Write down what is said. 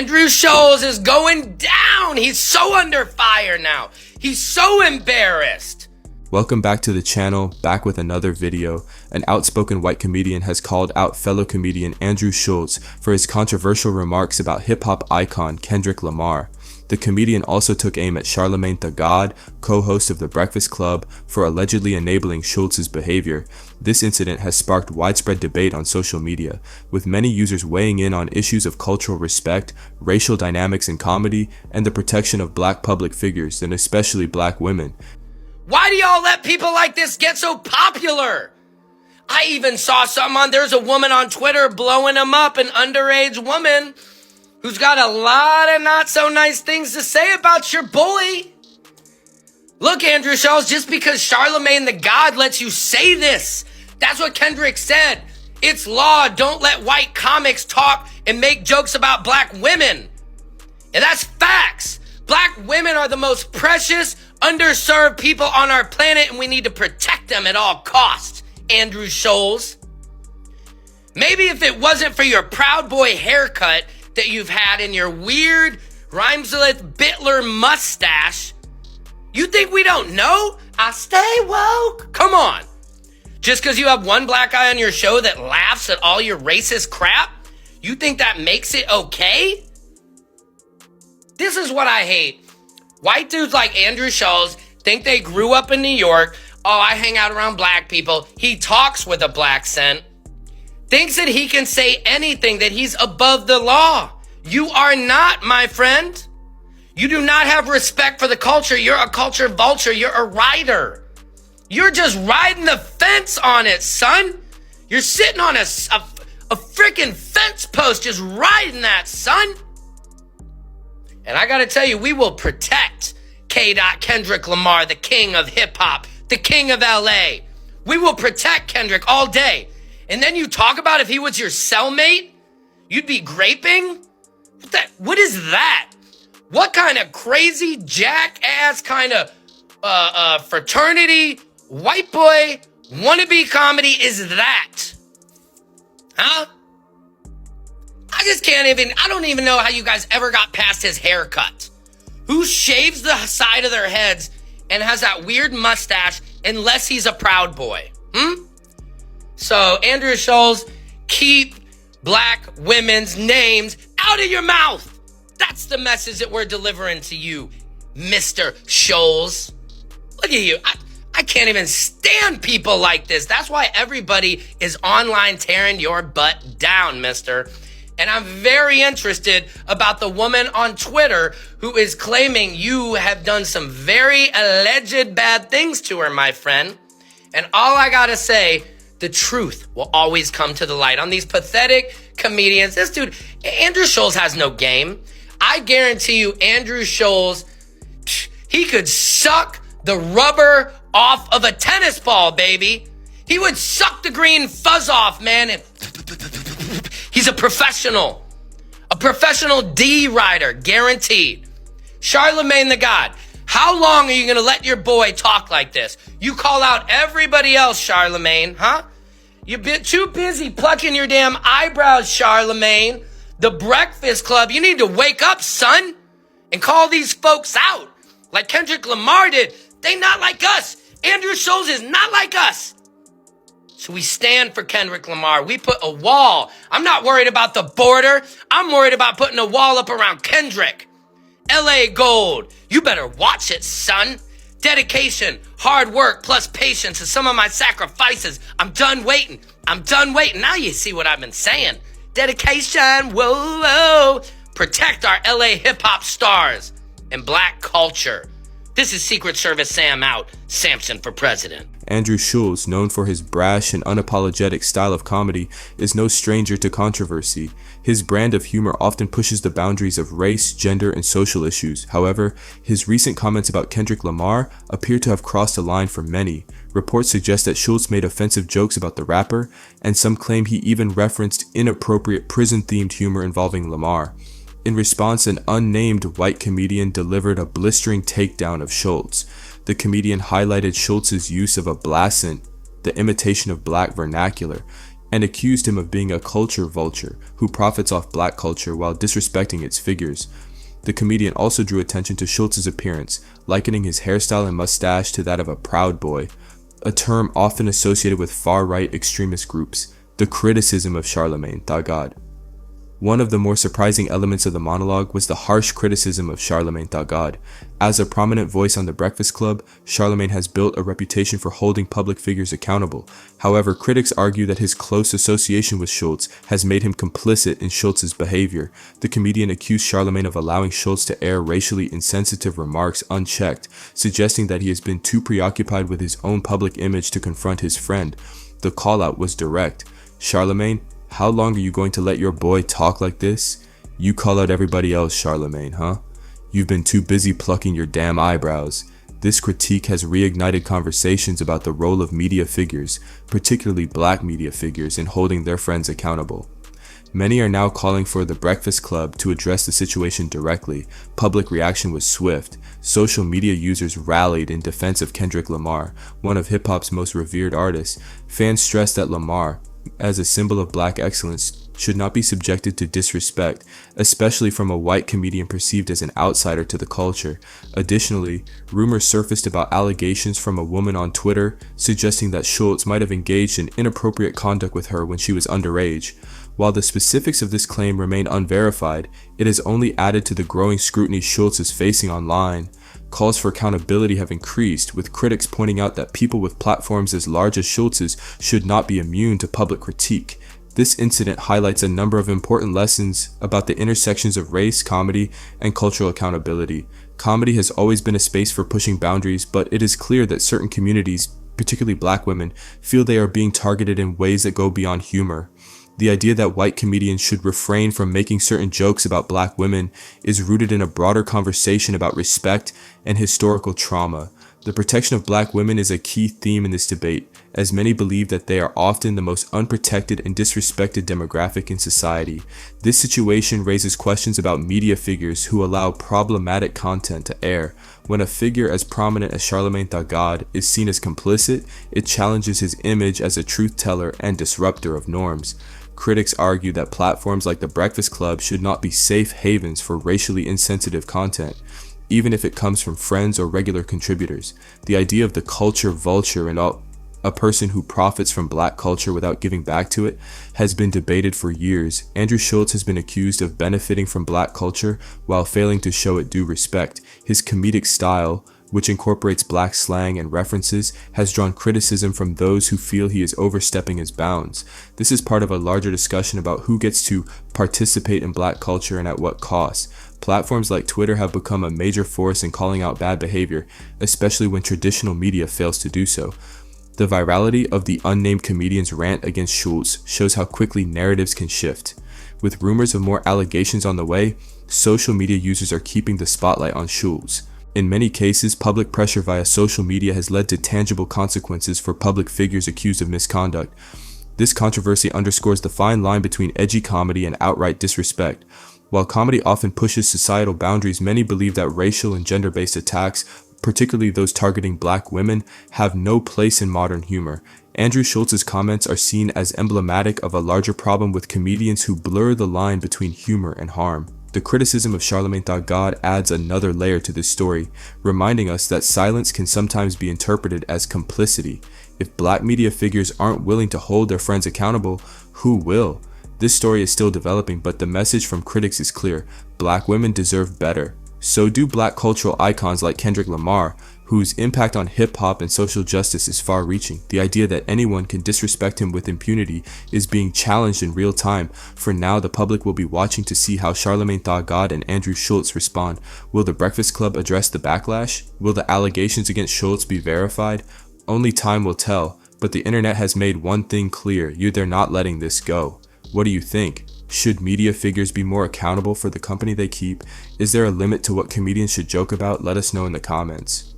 Andrew Schulz is going down. He's so under fire now. He's so embarrassed. Welcome back to the channel, back with another video. An outspoken white comedian has called out fellow comedian Andrew Schulz for his controversial remarks about hip-hop icon Kendrick Lamar. The comedian also took aim at Charlamagne the God, co-host of The Breakfast Club, for allegedly enabling Schulz's behavior. This incident has sparked widespread debate on social media, with many users weighing in on issues of cultural respect, racial dynamics in comedy, and the protection of black public figures, and especially black women. Why do y'all let people like this get so popular? I even saw there's a woman on Twitter blowing him up, an underage woman who's got a lot of not so nice things to say about your boy. Look, Andrew Schulz, just because Charlemagne the God lets you say this, that's what Kendrick said. It's law. Don't let white comics talk and make jokes about black women. And that's facts. Black women are the most precious, underserved people on our planet, and we need to protect them at all costs, Andrew Schulz. Maybe if it wasn't for your Proud Boy haircut that you've had in your weird Rhymesmith Bitler mustache, you think we don't know? I stay woke. Come on. Just because you have one black guy on your show that laughs at all your racist crap, you think that makes it okay? This is what I hate. White dudes like Andrew Schulz think they grew up in New York. Oh, I hang out around black people. He talks with a black accent. Thinks that he can say anything, that he's above the law. You are not, my friend. You do not have respect for the culture. You're a culture vulture. You're a rider. You're just riding the fence on it, son. You're sitting on a freaking fence post just riding that, son. And I gotta tell you, we will protect Kendrick Lamar, the king of hip-hop, the king of LA. We will protect Kendrick all day. And then you talk about if he was your cellmate, you'd be graping? What is that? What kind of crazy jackass kind of fraternity white boy wannabe comedy is that? Huh? I don't even know how you guys ever got past his haircut. Who shaves the side of their heads and has that weird mustache unless he's a Proud Boy? So, Andrew Schulz, keep black women's names out of your mouth. That's the message that we're delivering to you, Mr. Schulz. Look at you. I can't even stand people like this. That's why everybody is online tearing your butt down, mister. And I'm very interested about the woman on Twitter who is claiming you have done some very alleged bad things to her, my friend. And all I gotta say, the truth will always come to the light. On these pathetic comedians, this dude, Andrew Schulz has no game. I guarantee you, Andrew Schulz, he could suck the rubber off of a tennis ball, baby. He would suck the green fuzz off, man. And he's a professional D rider, guaranteed. Charlamagne the God, how long are you going to let your boy talk like this? You call out everybody else, Charlamagne, huh? You've been too busy plucking your damn eyebrows, Charlamagne. The Breakfast Club, you need to wake up, son, and call these folks out like Kendrick Lamar did. They not like us. Andrew Schulz is not like us. So we stand for Kendrick Lamar. We put a wall. I'm not worried about the border. I'm worried about putting a wall up around Kendrick. LA Gold. You better watch it, son. Dedication, hard work, plus patience is some of my sacrifices. I'm done waiting. Now you see what I've been saying. Dedication, whoa. Protect our LA hip-hop stars and black culture. This is Secret Service Sam out. Samson for president. Andrew Schulz, known for his brash and unapologetic style of comedy, is no stranger to controversy. His brand of humor often pushes the boundaries of race, gender, and social issues. However, his recent comments about Kendrick Lamar appear to have crossed a line for many. Reports suggest that Schulz made offensive jokes about the rapper, and some claim he even referenced inappropriate prison-themed humor involving Lamar. In response, an unnamed white comedian delivered a blistering takedown of Schulz. The comedian highlighted Schulz's use of a blasphemy, the imitation of black vernacular. and accused him of being a culture vulture who profits off black culture while disrespecting its figures. The comedian also drew attention to Schulz's appearance, likening his hairstyle and mustache to that of a Proud Boy, a term often associated with far-right extremist groups. The criticism of Charlemagne the God. One of the more surprising elements of the monologue was the harsh criticism of Charlemagne the God. As a prominent voice on The Breakfast Club, Charlemagne has built a reputation for holding public figures accountable. However, critics argue that his close association with Schulz has made him complicit in Schulz's behavior. The comedian accused Charlemagne of allowing Schulz to air racially insensitive remarks unchecked, suggesting that he has been too preoccupied with his own public image to confront his friend. The call-out was direct. "Charlemagne, how long are you going to let your boy talk like this? You call out everybody else, Charlemagne, huh? You've been too busy plucking your damn eyebrows." This critique has reignited conversations about the role of media figures, particularly black media figures, in holding their friends accountable. Many are now calling for The Breakfast Club to address the situation directly. Public reaction was swift. Social media users rallied in defense of Kendrick Lamar, one of hip-hop's most revered artists. Fans stressed that Lamar, as a symbol of black excellence, should not be subjected to disrespect, especially from a white comedian perceived as an outsider to the culture. Additionally, rumors surfaced about allegations from a woman on Twitter suggesting that Schulz might have engaged in inappropriate conduct with her when she was underage. While the specifics of this claim remain unverified, it has only added to the growing scrutiny Schulz is facing online. Calls for accountability have increased, with critics pointing out that people with platforms as large as Schulz's should not be immune to public critique. This incident highlights a number of important lessons about the intersections of race, comedy, and cultural accountability. Comedy has always been a space for pushing boundaries, but it is clear that certain communities, particularly black women, feel they are being targeted in ways that go beyond humor. The idea that white comedians should refrain from making certain jokes about black women is rooted in a broader conversation about respect and historical trauma. The protection of black women is a key theme in this debate, as many believe that they are often the most unprotected and disrespected demographic in society. This situation raises questions about media figures who allow problematic content to air. When a figure as prominent as Charlamagne the God is seen as complicit, it challenges his image as a truth teller and disruptor of norms. Critics argue that platforms like The Breakfast Club should not be safe havens for racially insensitive content, even if it comes from friends or regular contributors. The idea of the culture vulture and a person who profits from black culture without giving back to it has been debated for years. Andrew Schulz has been accused of benefiting from black culture while failing to show it due respect. His comedic style, which incorporates black slang and references, has drawn criticism from those who feel he is overstepping his bounds. This is part of a larger discussion about who gets to participate in black culture and at what cost. Platforms like Twitter have become a major force in calling out bad behavior, especially when traditional media fails to do so. The virality of the unnamed comedian's rant against Schulz shows how quickly narratives can shift. With rumors of more allegations on the way, social media users are keeping the spotlight on Schulz. In many cases, public pressure via social media has led to tangible consequences for public figures accused of misconduct. This controversy underscores the fine line between edgy comedy and outright disrespect. While comedy often pushes societal boundaries, many believe that racial and gender-based attacks, particularly those targeting black women, have no place in modern humor. Andrew Schulz's comments are seen as emblematic of a larger problem with comedians who blur the line between humor and harm. The criticism of Charlamagne the God adds another layer to this story, reminding us that silence can sometimes be interpreted as complicity. If black media figures aren't willing to hold their friends accountable, who will? This story is still developing, but the message from critics is clear. Black women deserve better. So do black cultural icons like Kendrick Lamar, whose impact on hip-hop and social justice is far-reaching. The idea that anyone can disrespect him with impunity is being challenged in real time. For now, the public will be watching to see how Charlamagne the God and Andrew Schulz respond. Will The Breakfast Club address the backlash? Will the allegations against Schulz be verified? Only time will tell, but the internet has made one thing clear: they're not letting this go. What do you think? Should media figures be more accountable for the company they keep? Is there a limit to what comedians should joke about? Let us know in the comments.